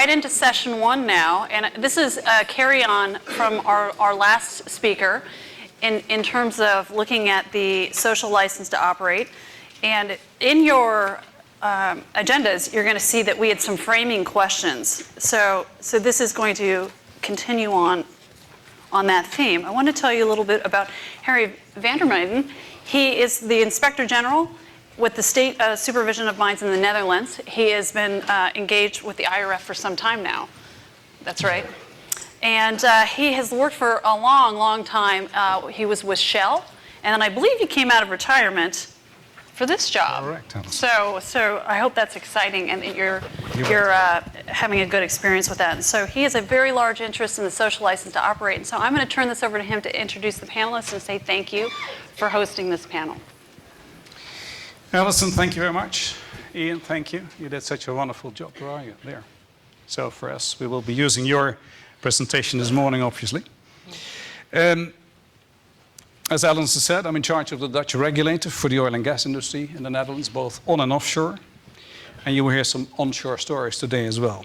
Right into session one now, and this is a carry-on from our last speaker in terms of looking at the social license to operate. And in your agendas, you're going to see that we had some framing questions. So this is going to continue on that theme. I want to tell you a little bit about Harry van der Meijden. He is the Inspector General with the State Supervision of Mines in the Netherlands. He has been engaged with the IRF for some time now. That's right. And he has worked for a long, long time. He was with Shell, and then I believe he came out of retirement for this job. Correct, Allyson. So I hope that's exciting and that you're having a good experience with that. And so he has a very large interest in the social license to operate. And so I'm going to turn this over to him to introduce the panelists and say thank you for hosting this panel. Allyson, thank you very much. Ian, thank you. You did such a wonderful job. Where are you? There. So for us, we will be using your presentation this morning, obviously. As Allyson said, I'm in charge of the Dutch regulator for the oil and gas industry in the Netherlands, both on and offshore. And you will hear some onshore stories today as well.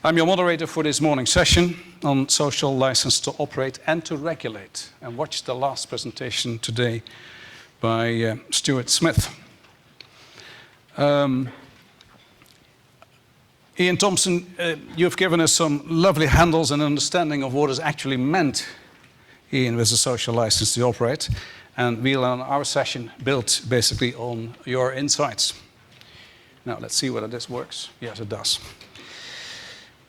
I'm your moderator for this morning's session on social license to operate and to regulate. And watch the last presentation today by Stuart Smith. Ian Thompson, you've given us some lovely handles and understanding of what is actually meant, Ian, with a social license to operate. And we'll, on our session, build basically on your insights. Now, let's see whether this works. Yes, it does.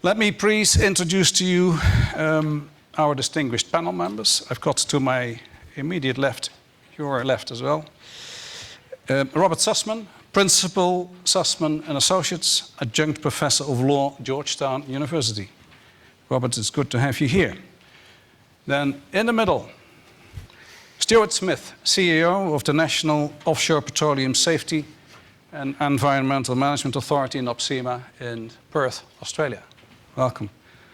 Let me please introduce to you our distinguished panel members. I've got to my immediate left, your left as well. Robert Sussman, Principal, Sussman and Associates, Adjunct Professor of Law, Georgetown University. Robert, it's good to have you here. Then in the middle, Stuart Smith, CEO of the National Offshore Petroleum Safety and Environmental Management Authority in NOPSEMA in Perth, Australia. Welcome,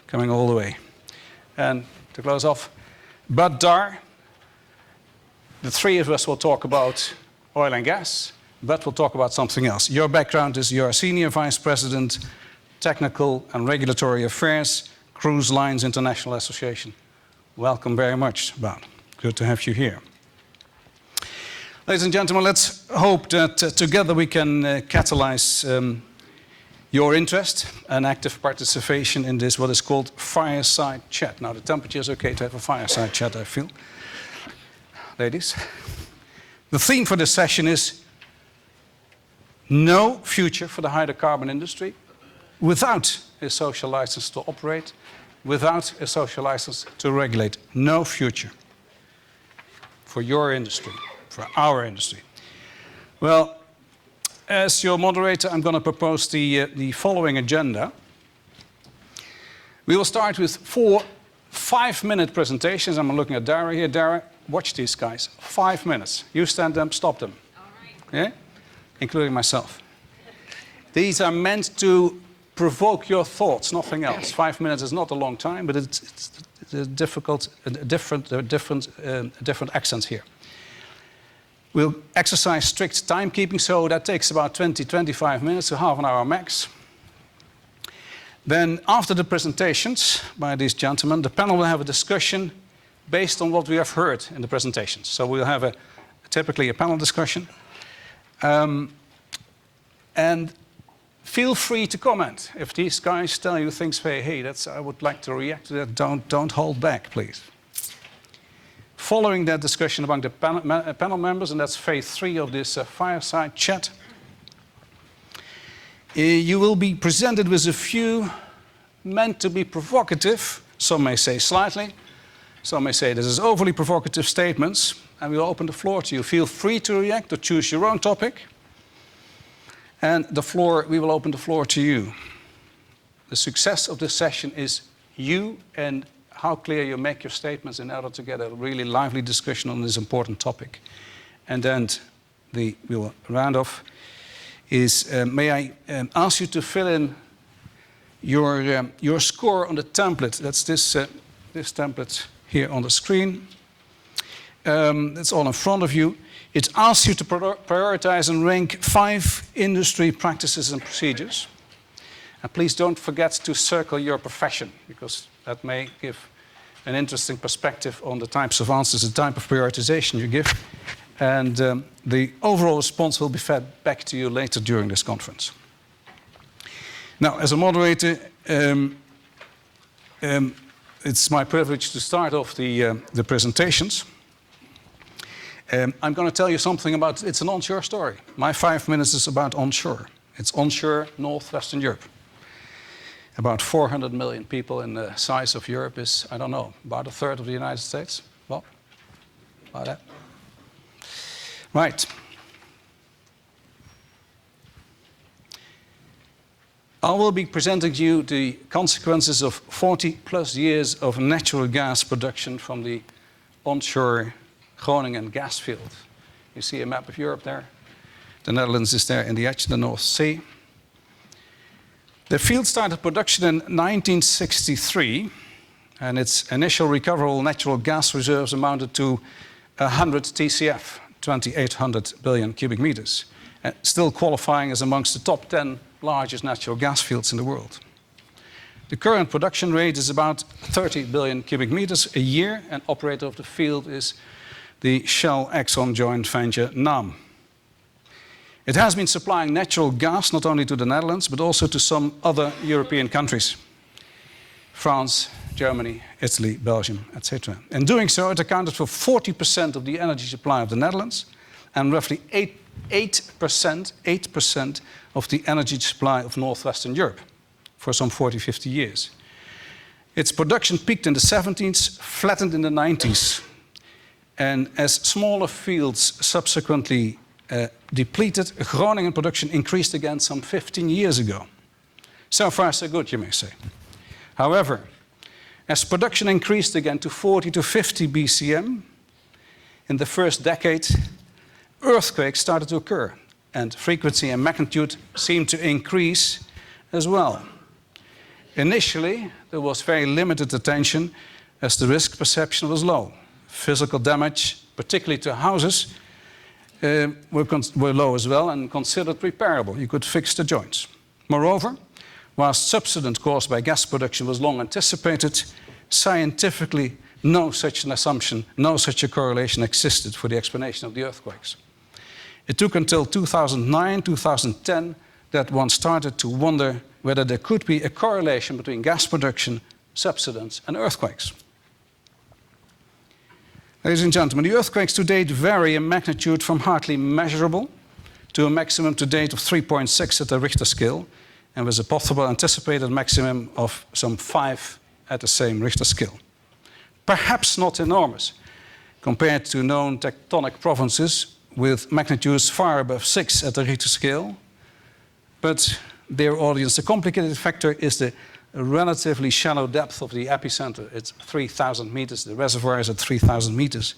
coming all the way. And to close off, Darr. The three of us will talk about oil and gas, but we'll talk about something else. Your background is you're a Senior Vice President, Technical and Regulatory Affairs, Cruise Lines International Association. Welcome very much, Bart. Good to have you here. Ladies and gentlemen, let's hope that together we can catalyze your interest and active participation in this, what is called fireside chat. Now, the temperature is okay to have a fireside chat, I feel. Ladies, the theme for this session is no future for the hydrocarbon industry without a social license to operate, without a social license to regulate. No future for your industry, for our industry. Well, as your moderator, I'm going to propose the following agenda. We will start with 4 5-minute presentations. I'm looking at Darr here. Darr, watch these guys. 5 minutes. You stand them, stop them. All right. Yeah? Including myself. These are meant to provoke your thoughts, nothing else. 5 minutes is not a long time, but it's difficult, different accents here. We'll exercise strict timekeeping, so that takes about 20-25 minutes to half an hour max. Then, after the presentations by these gentlemen, the panel will have a discussion based on what we have heard in the presentations. So we'll have typically a panel discussion. And feel free to comment. If these guys tell you things, hey, I would like to react to that, don't hold back, please. Following that discussion among the panel members, and that's phase 3 of this fireside chat, you will be presented with a few meant to be provocative, some may say slightly, some may say this is overly provocative statements, and we'll open the floor to you. Feel free to react or choose your own topic. And we will open the floor to you. The success of this session is you and how clear you make your statements in order to get a really lively discussion on this important topic. And then we will round off. May I ask you to fill in your score on the template. That's this template here on the screen. It's all in front of you. It asks you to prioritize and rank 5 industry practices and procedures. And please don't forget to circle your profession, because that may give an interesting perspective on the types of answers, the type of prioritization you give. And the overall response will be fed back to you later during this conference. Now, as a moderator, it's my privilege to start off the presentations. I'm going to tell you something about, it's an onshore story. My 5 minutes is about onshore. It's onshore northwestern Europe. About 400 million people, and the size of Europe is, I don't know, about a third of the United States. Well, about that. Right. I will be presenting to you the consequences of 40 plus years of natural gas production from the onshore Groningen gas field. You see a map of Europe there. The Netherlands is there in the edge of the North Sea. The field started production in 1963, and its initial recoverable natural gas reserves amounted to 100 TCF, 2,800 billion cubic meters, and still qualifying as amongst the top 10 largest natural gas fields in the world. The current production rate is about 30 billion cubic meters a year, and operator of the field is the Shell-Exxon joint venture NAM. It has been supplying natural gas not only to the Netherlands, but also to some other European countries. France, Germany, Italy, Belgium, etc. In doing so, it accounted for 40% of the energy supply of the Netherlands and roughly 8% of the energy supply of northwestern Europe for some 40, 50 years. Its production peaked in the 70s, flattened in the 90s. And as smaller fields subsequently depleted, Groningen production increased again some 15 years ago. So far, so good, you may say. However, as production increased again to 40 to 50 BCM, in the first decade, earthquakes started to occur, and frequency and magnitude seemed to increase as well. Initially, there was very limited attention as the risk perception was low. Physical damage, particularly to houses, were low as well and considered repairable. You could fix the joints. Moreover, whilst subsidence caused by gas production was long anticipated, scientifically no such an assumption, no such a correlation existed for the explanation of the earthquakes. It took until 2009, 2010 that one started to wonder whether there could be a correlation between gas production, subsidence, and earthquakes. Ladies and gentlemen, the earthquakes to date vary in magnitude from hardly measurable to a maximum to date of 3.6 at the Richter scale, and with a possible anticipated maximum of some 5 at the same Richter scale. Perhaps not enormous compared to known tectonic provinces with magnitudes far above 6 at the Richter scale, but dear audience, the complicated factor is the relatively shallow depth of the epicenter. It's 3,000 meters, the reservoir is at 3,000 meters.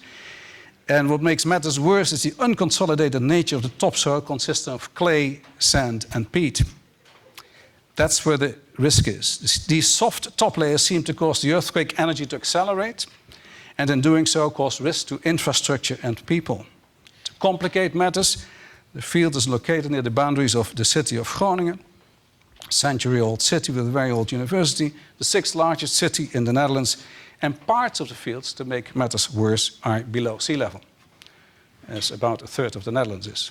And what makes matters worse is the unconsolidated nature of the topsoil consisting of clay, sand, and peat. That's where the risk is. These soft top layers seem to cause the earthquake energy to accelerate, and in doing so cause risk to infrastructure and people. To complicate matters, the field is located near the boundaries of the city of Groningen, a century-old city with a very old university, the 6th largest city in the Netherlands, and parts of the fields, to make matters worse, are below sea level, as about a third of the Netherlands is.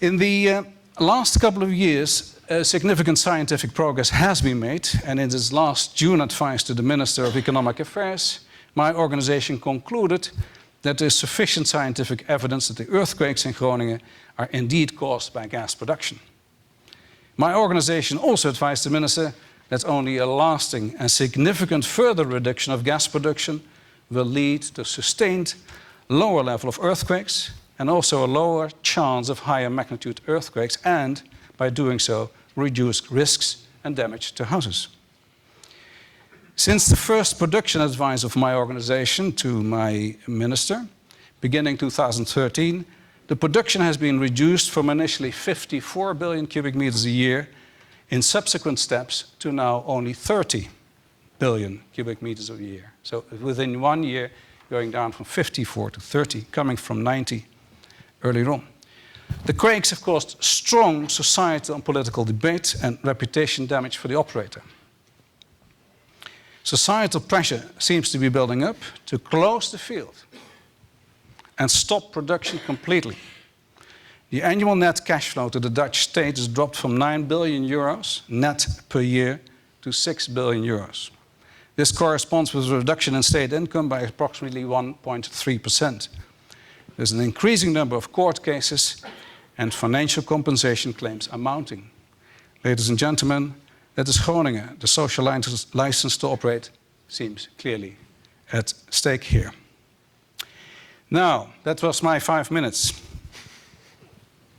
In the last couple of years, significant scientific progress has been made, and in its last June advice to the Minister of Economic Affairs, my organization concluded that there is sufficient scientific evidence that the earthquakes in Groningen are indeed caused by gas production. My organization also advised the Minister that only a lasting and significant further reduction of gas production will lead to sustained lower level of earthquakes and also a lower chance of higher magnitude earthquakes, and by doing so reduce risks and damage to houses. Since the first production advice of my organization to my minister, beginning 2013, the production has been reduced from initially 54 billion cubic meters a year in subsequent steps to now only 30 billion cubic meters a year. So within 1 year, going down from 54 to 30, coming from 90 earlier on. The quakes have caused strong societal and political debate and reputation damage for the operator. Societal pressure seems to be building up to close the field and stop production completely. The annual net cash flow to the Dutch state has dropped from 9 billion euros net per year to 6 billion euros. This corresponds with a reduction in state income by approximately 1.3%. There's an increasing number of court cases and financial compensation claims are mounting. Ladies and gentlemen, that is Groningen. The social license to operate seems clearly at stake here. Now, that was my 5 minutes.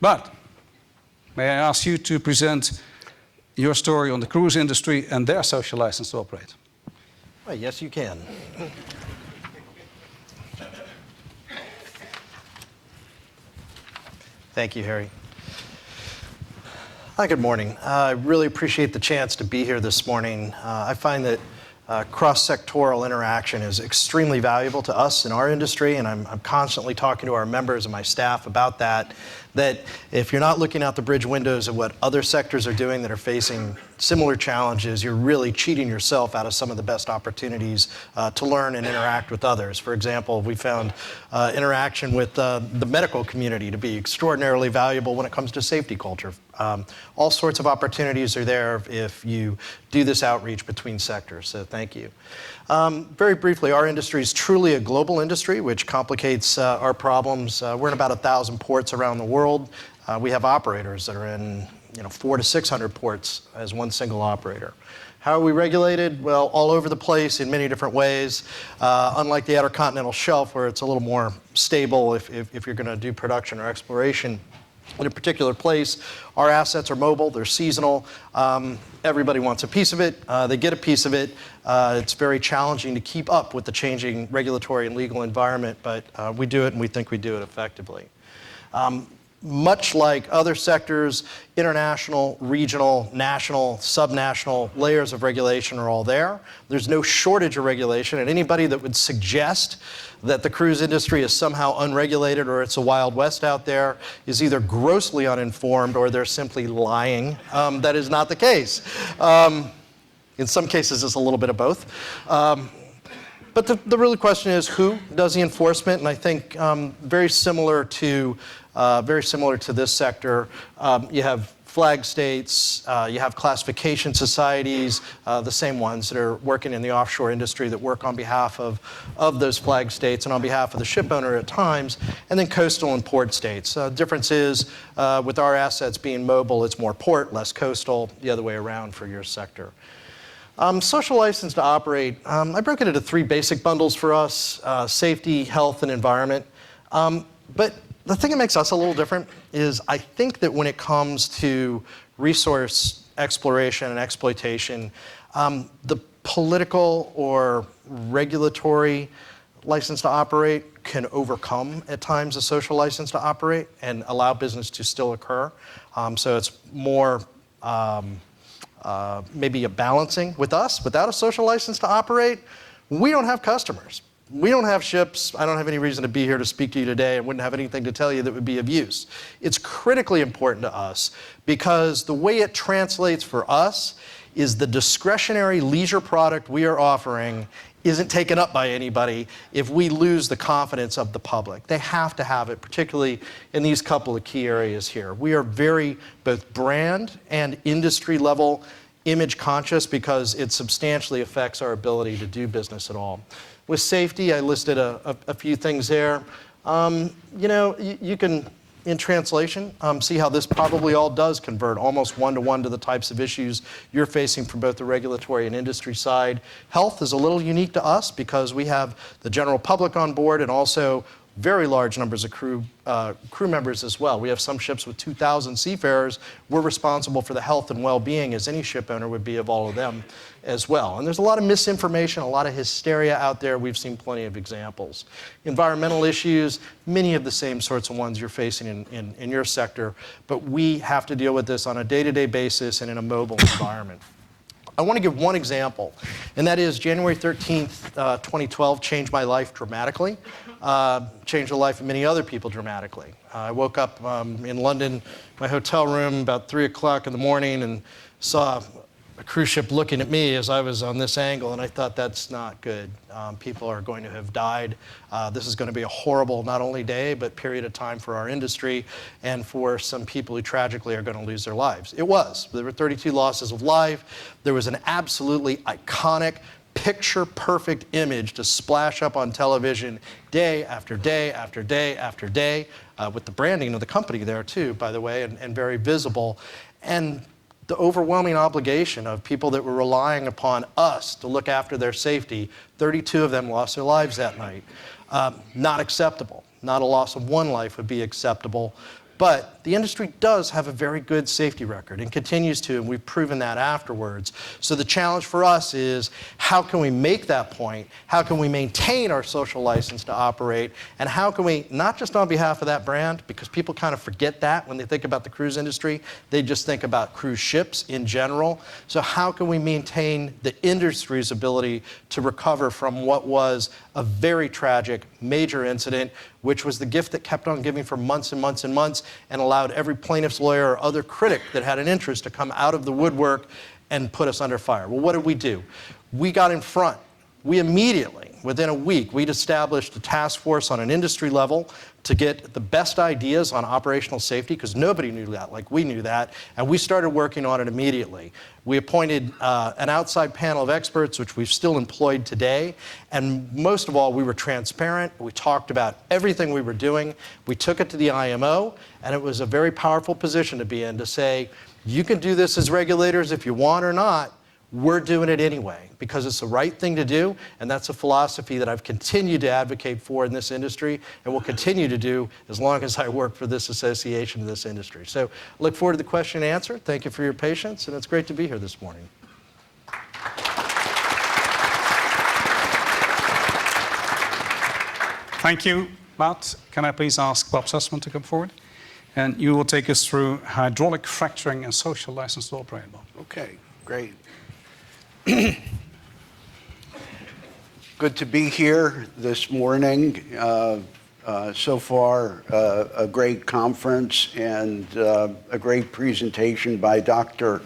But may I ask you to present your story on the cruise industry and their social license to operate? Well, yes, you can. Thank you, Harry. Hi, good morning. I really appreciate the chance to be here this morning. I find that cross-sectoral interaction is extremely valuable to us in our industry, and I'm constantly talking to our members and my staff about that if you're not looking out the bridge windows of what other sectors are doing that are facing similar challenges, you're really cheating yourself out of some of the best opportunities to learn and interact with others. For example, we found interaction with the medical community to be extraordinarily valuable when it comes to safety culture. All sorts of opportunities are there if you do this outreach between sectors, so thank you. Very briefly, our industry is truly a global industry, which complicates our problems. We're in about 1,000 ports around the world. We have operators that are in 400 to 600 ports as one single operator. How are we regulated? Well, all over the place in many different ways. Unlike the outer continental shelf, where it's a little more stable if you're going to do production or exploration in a particular place, our assets are mobile, they're seasonal. Everybody wants a piece of it. They get a piece of it. It's very challenging to keep up with the changing regulatory and legal environment, but we do it and we think we do it effectively. Much like other sectors, international, regional, national, subnational layers of regulation are all there. There's no shortage of regulation, and anybody that would suggest that the cruise industry is somehow unregulated or it's a Wild West out there is either grossly uninformed or they're simply lying. That is not the case. In some cases, it's a little bit of both. But the real question is, who does the enforcement? And I think very similar to this sector, you have flag states, you have classification societies, the same ones that are working in the offshore industry that work on behalf of those flag states and on behalf of the ship owner at times, and then coastal and port states. Difference is, with our assets being mobile, it's more port, less coastal, the other way around for your sector. Social license to operate, I broke it into 3 basic bundles for us, safety, health, and environment. But the thing that makes us a little different is I think that when it comes to resource exploration and exploitation, the political or regulatory license to operate can overcome at times a social license to operate and allow business to still occur. So it's more maybe a balancing with us. Without a social license to operate, we don't have customers. We don't have ships. I don't have any reason to be here to speak to you today. I wouldn't have anything to tell you that would be of use. It's critically important to us because the way it translates for us is the discretionary leisure product we are offering isn't taken up by anybody if we lose the confidence of the public. They have to have it, particularly in these couple of key areas here. We are very both brand and industry level image conscious because it substantially affects our ability to do business at all. With safety, I listed a few things there. You can, in translation, see how this probably all does convert almost one-to-one to the types of issues you're facing from both the regulatory and industry side. Health is a little unique to us because we have the general public on board and also very large numbers of crew members as well. We have some ships with 2,000 seafarers. We're responsible for the health and well-being, as any ship owner would be, of all of them as well. And there's a lot of misinformation, a lot of hysteria out there. We've seen plenty of examples. Environmental issues, many of the same sorts of ones you're facing in your sector, but we have to deal with this on a day-to-day basis and in a mobile environment. I want to give one example, and that is January 13th, 2012 changed my life dramatically, changed the life of many other people dramatically. I woke up in London, my hotel room, about 3 o'clock in the morning, and saw a cruise ship looking at me as I was on this angle, and I thought, that's not good. People are going to have died. This is going to be a horrible, not only day, but period of time for our industry and for some people who tragically are going to lose their lives. It was. There were 32 losses of life. There was an absolutely iconic, picture-perfect image to splash up on television day after day after day after day, with the branding of the company there too, by the way, and very visible. And the overwhelming obligation of people that were relying upon us to look after their safety, 32 of them lost their lives that night. Not acceptable. Not a loss of one life would be acceptable. But the industry does have a very good safety record and continues to, and we've proven that afterwards. So the challenge for us is, how can we make that point? How can we maintain our social license to operate? And how can we, not just on behalf of that brand, because people kind of forget that when they think about the cruise industry, they just think about cruise ships in general. So how can we maintain the industry's ability to recover from what was a very tragic, major incident, which was the gift that kept on giving for months and months and months, and allowed every plaintiff's lawyer or other critic that had an interest to come out of the woodwork and put us under fire. Well, what did we do? We got in front. We immediately, within a week, we'd established a task force on an industry level to get the best ideas on operational safety, because nobody knew that like we knew that, and we started working on it immediately. We appointed an outside panel of experts, which we've still employed today, and most of all, we were transparent. We talked about everything we were doing. We took it to the IMO, and it was a very powerful position to be in, to say, you can do this as regulators if you want or not. We're doing it anyway because it's the right thing to do, and that's a philosophy that I've continued to advocate for in this industry and will continue to do as long as I work for this association of this industry. So look forward to the question and answer. Thank you for your patience, and it's great to be here this morning. Thank you, Matt. Can I please ask Bob Sussman to come forward? And you will take us through hydraulic fracturing and social license to operate, Bob. Okay, great. Good to be here this morning. So far, a great conference and a great presentation by Dr.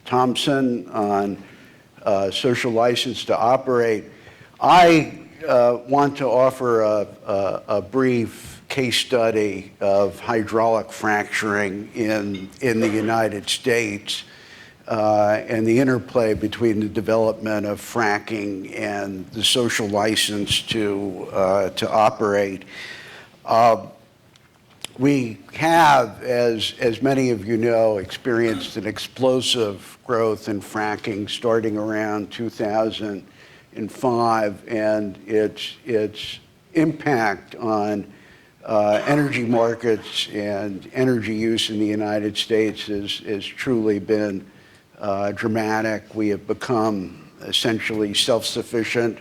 Thompson on social license to operate. I want to offer a brief case study of hydraulic fracturing in the United States. And the interplay between the development of fracking and the social license to operate. We have, as many of you know, experienced an explosive growth in fracking starting around 2005, and its impact on energy markets and energy use in the United States has truly been dramatic. We have become essentially self-sufficient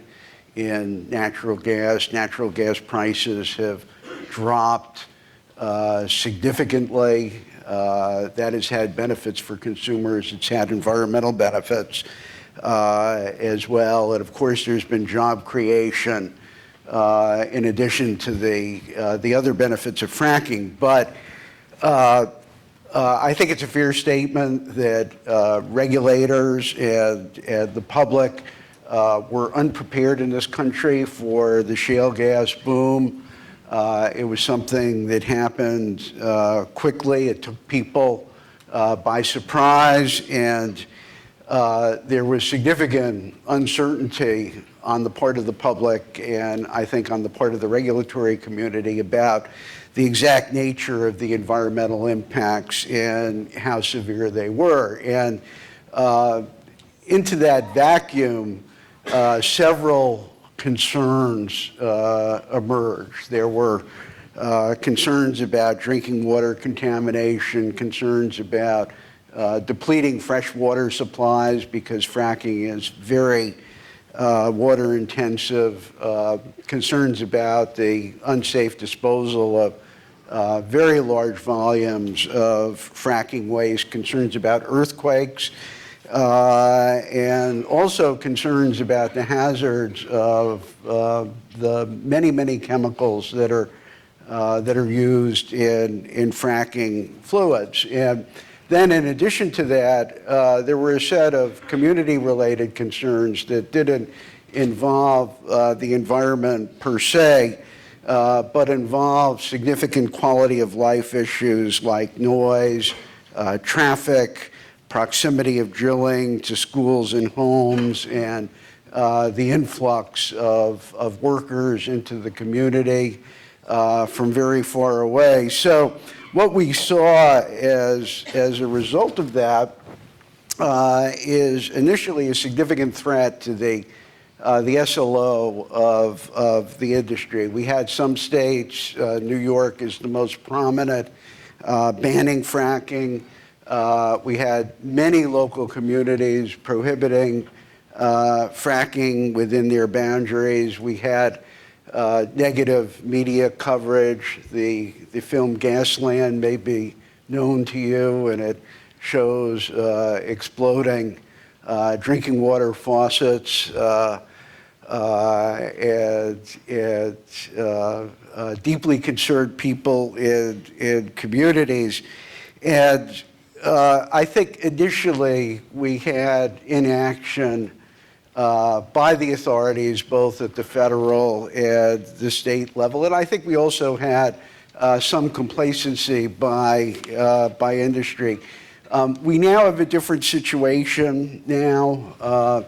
in natural gas. Natural gas prices have dropped significantly. That has had benefits for consumers. It's had environmental benefits as well. And of course, there's been job creation in addition to the other benefits of fracking. But I think it's a fair statement that regulators and the public were unprepared in this country for the shale gas boom. It was something that happened quickly. It took people by surprise, and there was significant uncertainty on the part of the public and I think on the part of the regulatory community about the exact nature of the environmental impacts and how severe they were. And into that vacuum, several concerns emerged. There were concerns about drinking water contamination, concerns about depleting freshwater supplies because fracking is very water intensive, concerns about the unsafe disposal of very large volumes of fracking waste, concerns about earthquakes, and also concerns about the hazards of the many, many chemicals that are used in fracking fluids. And then in addition to that, there were a set of community-related concerns that didn't involve the environment per se, but involve significant quality of life issues like noise, traffic, proximity of drilling to schools and homes, and the influx of workers into the community from very far away. So what we saw as a result of that is initially a significant threat to the SLO of the industry. We had some states, New York is the most prominent, banning fracking. We had many local communities prohibiting fracking within their boundaries. We had negative media coverage. The film Gasland may be known to you, and it shows exploding drinking water faucets and deeply concerned people in communities. And I think initially we had inaction by the authorities, both at the federal and the state level. And I think we also had some complacency by industry. We now have a different situation now.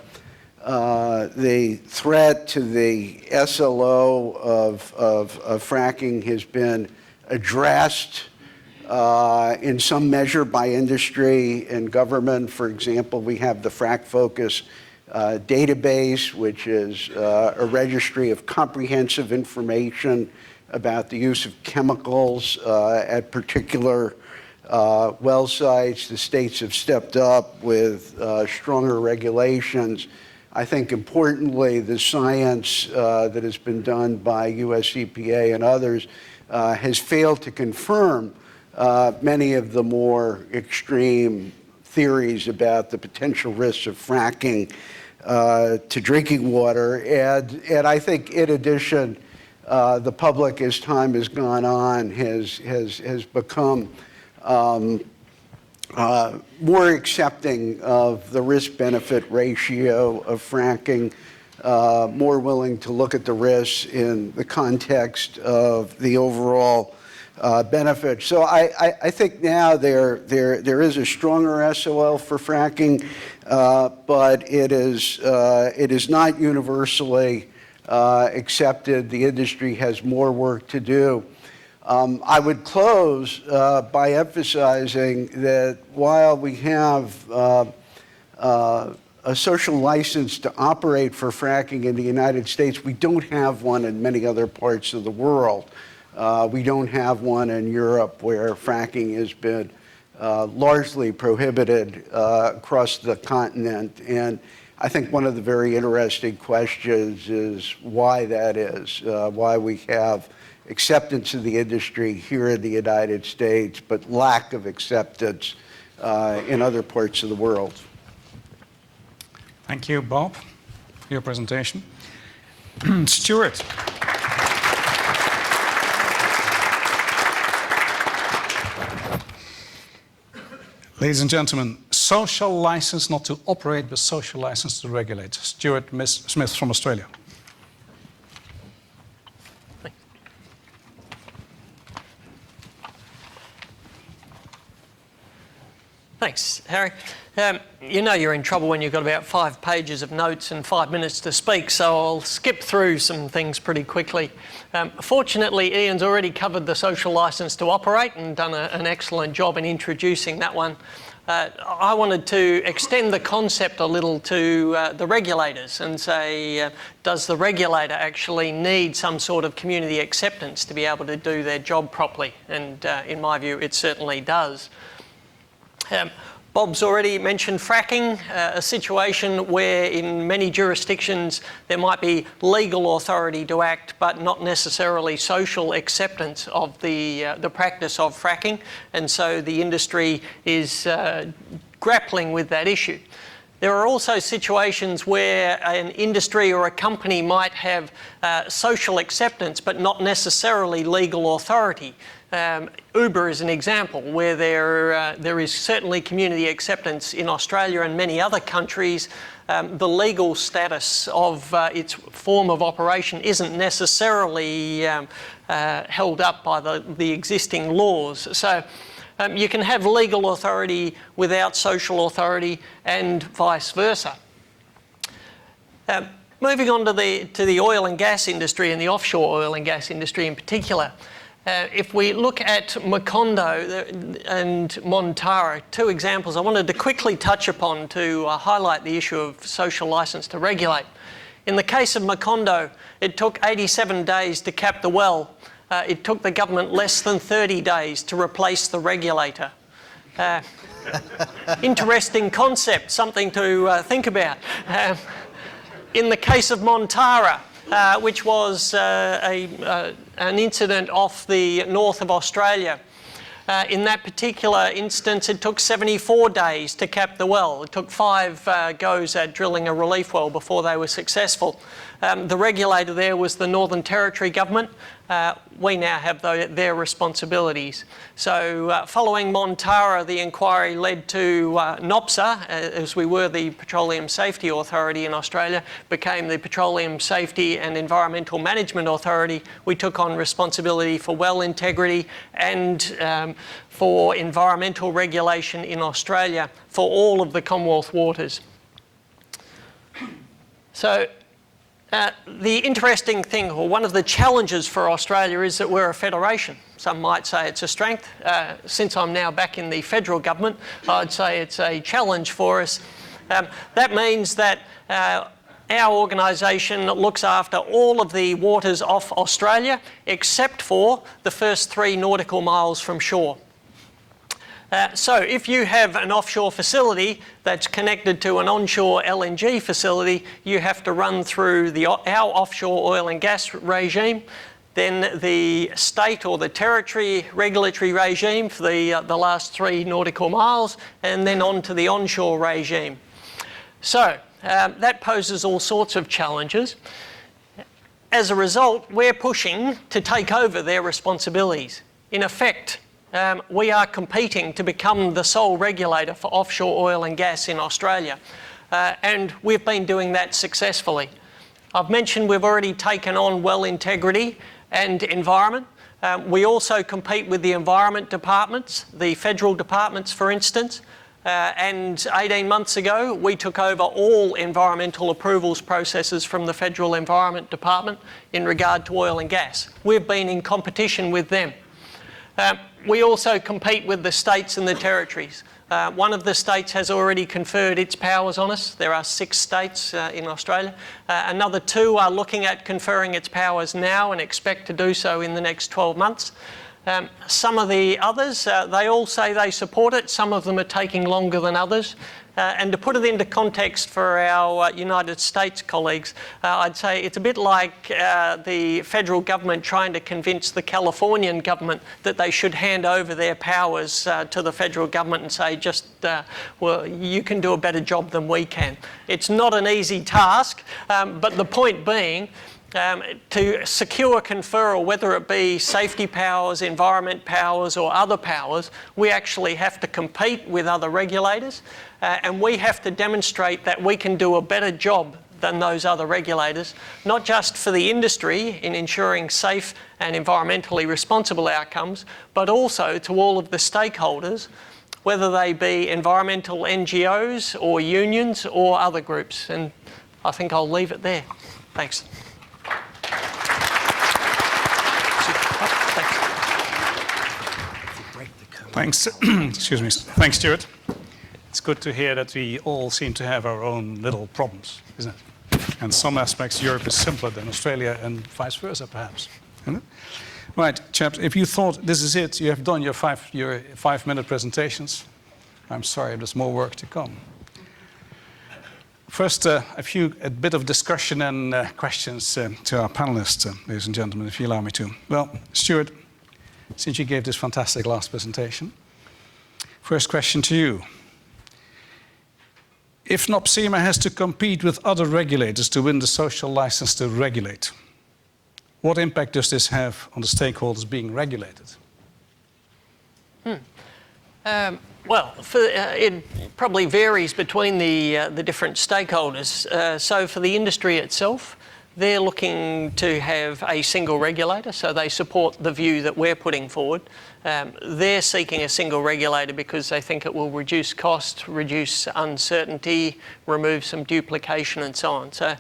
The threat to the SLO of fracking has been addressed in some measure by industry and government. For example, we have the Frac Focus database, which is a registry of comprehensive information about the use of chemicals at particular well sites. The states have stepped up with stronger regulations. I think importantly, the science that has been done by US EPA and others has failed to confirm many of the more extreme theories about the potential risks of fracking to drinking water. And I think in addition, the public, as time has gone on, has become more accepting of the risk-benefit ratio of fracking, more willing to look at the risks in the context of the overall benefit. So I think now there is a stronger SOL for fracking, but it is not universally accepted. The industry has more work to do. I would close by emphasizing that while we have a social license to operate for fracking in the United States, we don't have one in many other parts of the world. We don't have one in Europe, where fracking has been largely prohibited across the continent. And I think one of the very interesting questions is why that is, why we have acceptance of the industry here in the United States, but lack of acceptance in other parts of the world. Thank you, Bob, for your presentation. Stuart. Ladies and gentlemen, social license not to operate, but social license to regulate. Stuart Smith from Australia. Thanks, Harry. You know you're in trouble when you've got about 5 pages of notes and 5 minutes to speak, so I'll skip through some things pretty quickly. Fortunately, Ian's already covered the social licence to operate and done an excellent job in introducing that one. I wanted to extend the concept a little to the regulators and say, does the regulator actually need some sort of community acceptance to be able to do their job properly? And in my view, it certainly does. Bob's already mentioned fracking, a situation where in many jurisdictions there might be legal authority to act, but not necessarily social acceptance of the practice of fracking. And so the industry is grappling with that issue. There are also situations where an industry or a company might have social acceptance but not necessarily legal authority. Uber is an example where there is certainly community acceptance in Australia and many other countries. The legal status of its form of operation isn't necessarily held up by the existing laws. So you can have legal authority without social authority and vice versa. Moving on to the oil and gas industry and the offshore oil and gas industry in particular. If we look at Macondo and Montara, two examples I wanted to quickly touch upon to highlight the issue of social licence to regulate. In the case of Macondo, it took 87 days to cap the well. It took the government less than 30 days to replace the regulator. Interesting concept, something to think about. In the case of Montara, which was an incident off the north of Australia, in that particular instance, it took 74 days to cap the well. It took 5 goes at drilling a relief well before they were successful. The regulator there was the Northern Territory government. We now have their responsibilities. So following Montara, the inquiry led to NOPSA, as we were the Petroleum Safety Authority in Australia, became the Petroleum Safety and Environmental Management Authority. We took on responsibility for well integrity and for environmental regulation in Australia for all of the Commonwealth waters. So the interesting thing, or one of the challenges for Australia, is that we're a federation. Some might say it's a strength. Since I'm now back in the federal government, I'd say it's a challenge for us. That means that our organisation looks after all of the waters off Australia, except for the first 3 nautical miles from shore. So if you have an offshore facility that's connected to an onshore LNG facility, you have to run through our offshore oil and gas regime, then the state or the territory regulatory regime for the last 3 nautical miles, and then on to the onshore regime. So that poses all sorts of challenges. As a result, we're pushing to take over their responsibilities. In effect, we are competing to become the sole regulator for offshore oil and gas in Australia, and we've been doing that successfully. I've mentioned we've already taken on well integrity and environment. We also compete with the environment departments, the federal departments for instance, and 18 months ago we took over all environmental approvals processes from the Federal Environment Department in regard to oil and gas. We've been in competition with them. We also compete with the states and the territories. One of the states has already conferred its powers on us. There are 6 states in Australia. Another 2 are looking at conferring its powers now and expect to do so in the next 12 months. Some of the others, they all say they support it. Some of them are taking longer than others. And to put it into context for our United States colleagues, I'd say it's a bit like the federal government trying to convince the Californian government that they should hand over their powers to the federal government and say, well, you can do a better job than we can. It's not an easy task, but the point being, to secure conferral, whether it be safety powers, environment powers or other powers, we actually have to compete with other regulators and we have to demonstrate that we can do a better job than those other regulators, not just for the industry in ensuring safe and environmentally responsible outcomes, but also to all of the stakeholders, whether they be environmental NGOs or unions or other groups. And I think I'll leave it there. Thanks. Thanks. Excuse me. Thanks, Stuart. It's good to hear that we all seem to have our own little problems, isn't it? And some aspects Europe is simpler than Australia and vice versa, perhaps. Isn't it? Right, chaps, if you thought this is it, you have done your 5-minute presentations. I'm sorry, there's more work to come. First, a bit of discussion and questions to our panelists, ladies and gentlemen, if you allow me to. Well, Stuart, since you gave this fantastic last presentation, first question to you. If NOPSEMA has to compete with other regulators to win the social license to regulate, what impact does this have on the stakeholders being regulated? Well, it probably varies between the different stakeholders. So for the industry itself, they're looking to have a single regulator, so they support the view that we're putting forward. They're seeking a single regulator because they think it will reduce cost, reduce uncertainty, remove some duplication and so on. So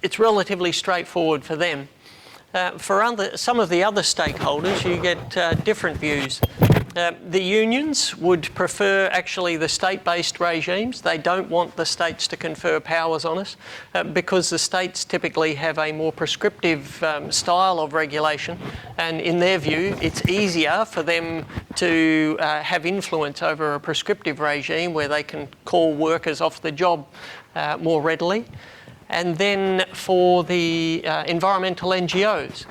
it's relatively straightforward for them. For some of the other stakeholders, you get different views. The unions would prefer actually the state-based regimes. They don't want the states to confer powers on us because the states typically have a more prescriptive style of regulation, and in their view it's easier for them to have influence over a prescriptive regime where they can call workers off the job more readily. And then for the environmental NGOs,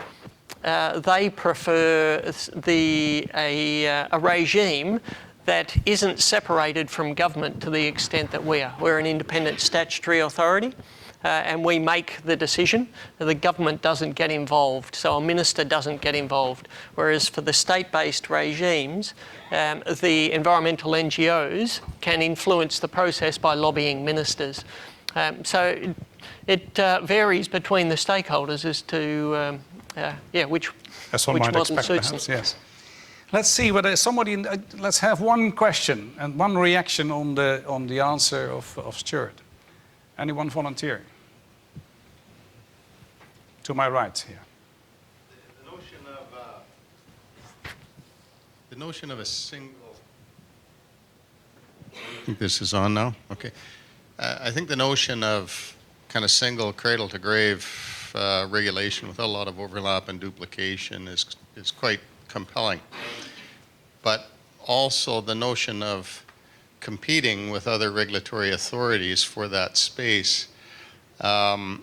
they prefer a regime that isn't separated from government to the extent that we are. We're an independent statutory authority and we make the decision. The government doesn't get involved, so a minister doesn't get involved. Whereas for the state-based regimes, the environmental NGOs can influence the process by lobbying ministers. So it varies between the stakeholders as to which model suits them. Yes. Let's see whether somebody. Let's have one question and one reaction on the answer of Stuart. Anyone volunteering? To my right here. The notion of a single. I think this is on now. Okay. I think the notion of kind of single cradle-to-grave regulation with a lot of overlap and duplication is quite compelling. But also the notion of competing with other regulatory authorities for that space, I'm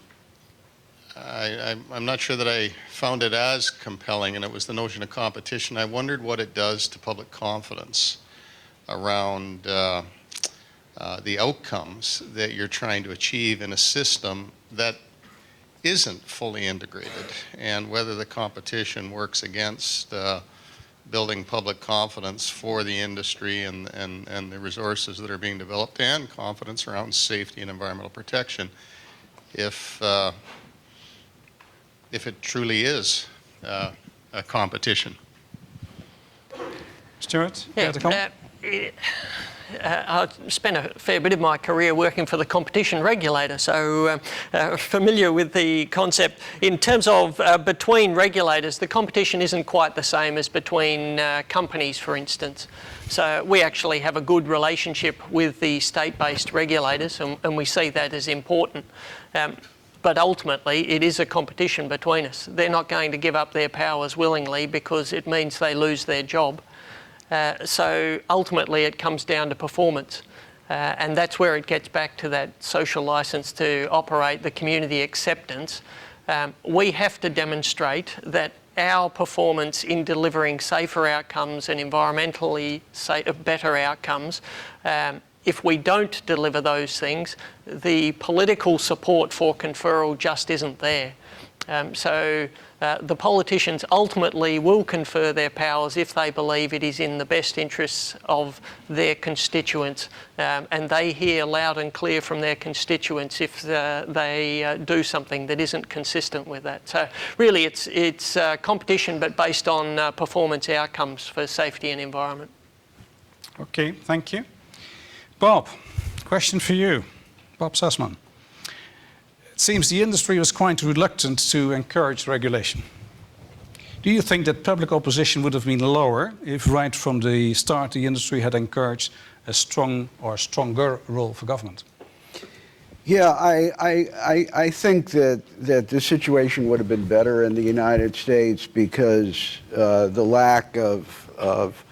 not sure that I found it as compelling, and it was the notion of competition. I wondered what it does to public confidence around the outcomes that you're trying to achieve in a system that isn't fully integrated, and whether the competition works against building public confidence for the industry and the resources that are being developed, and confidence around safety and environmental protection, if it truly is a competition. Stuart, care to comment? I spent a fair bit of my career working for the competition regulator, so familiar with the concept. In terms of between regulators, the competition isn't quite the same as between companies, for instance. So we actually have a good relationship with the state-based regulators, and we see that as important. But ultimately, it is a competition between us. They're not going to give up their powers willingly because it means they lose their job. So ultimately it comes down to performance, and that's where it gets back to that social license to operate, the community acceptance. We have to demonstrate that our performance in delivering safer outcomes and environmentally better outcomes, if we don't deliver those things, the political support for conferral just isn't there. So the politicians ultimately will confer their powers if they believe it is in the best interests of their constituents, and they hear loud and clear from their constituents if they do something that isn't consistent with that. So really it's competition, but based on performance outcomes for safety and environment. Okay, thank you. Bob, question for you. Bob Sussman. It seems the industry was quite reluctant to encourage regulation. Do you think that public opposition would have been lower if right from the start the industry had encouraged a strong or stronger role for government? Yeah, I think that the situation would have been better in the United States because the lack of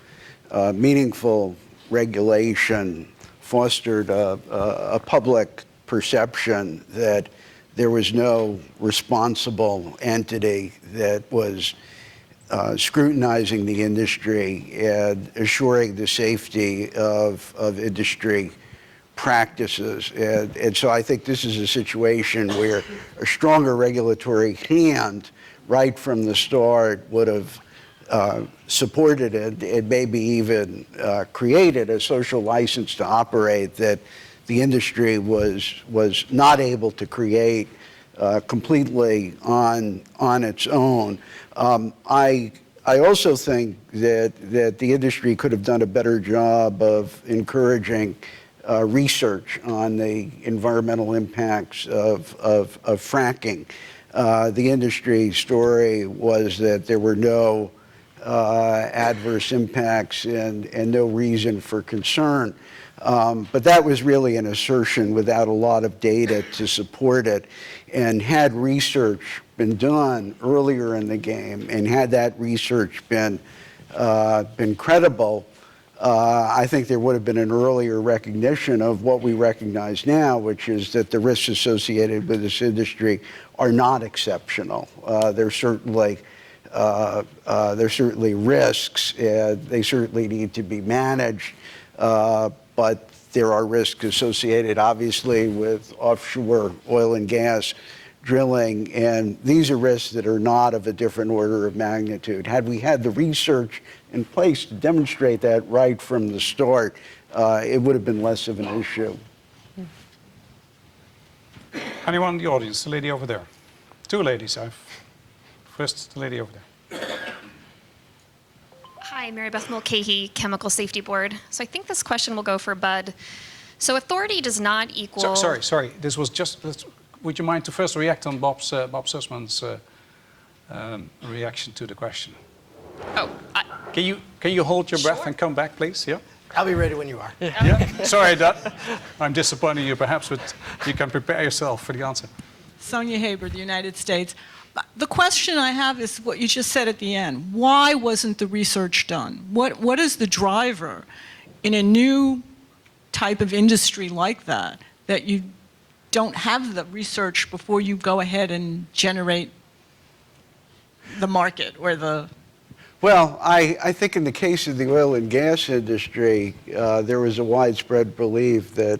meaningful regulation fostered a public perception that there was no responsible entity that was scrutinizing the industry and assuring the safety of industry practices. And so I think this is a situation where a stronger regulatory hand right from the start would have supported it and maybe even created a social license to operate that the industry was not able to create completely on its own. I also think that the industry could have done a better job of encouraging research on the environmental impacts of fracking. The industry story was that there were no adverse impacts and no reason for concern. But that was really an assertion without a lot of data to support it. And had research been done earlier in the game, and had that research been credible, I think there would have been an earlier recognition of what we recognize now, which is that the risks associated with this industry are not exceptional. There's certainly risks, and they certainly need to be managed. But there are risks associated, obviously, with offshore oil and gas drilling, and these are risks that are not of a different order of magnitude. Had we had the research in place to demonstrate that right from the start, it would have been less of an issue. Anyone in the audience? The lady over there. Two ladies. First, the lady over there. Hi, Mary Beth Mulcahy, Chemical Safety Board. So I think this question will go for Bud. So authority does not equal... Sorry. This was just... Would you mind to first react on Bob Sussman's reaction to the question? Oh, Can you hold your breath and come back, please? Yeah. I'll be ready when you are. Yeah. Sorry, I'm disappointing you, perhaps, but you can prepare yourself for the answer. Sonia Haber, the United States. The question I have is what you just said at the end. Why wasn't the research done? What is the driver in a new type of industry like that you don't have the research before you go ahead and generate the market or the... Well, I think in the case of the oil and gas industry, there was a widespread belief that